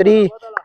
3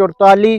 44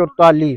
44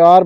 4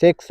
6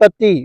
37۔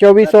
2400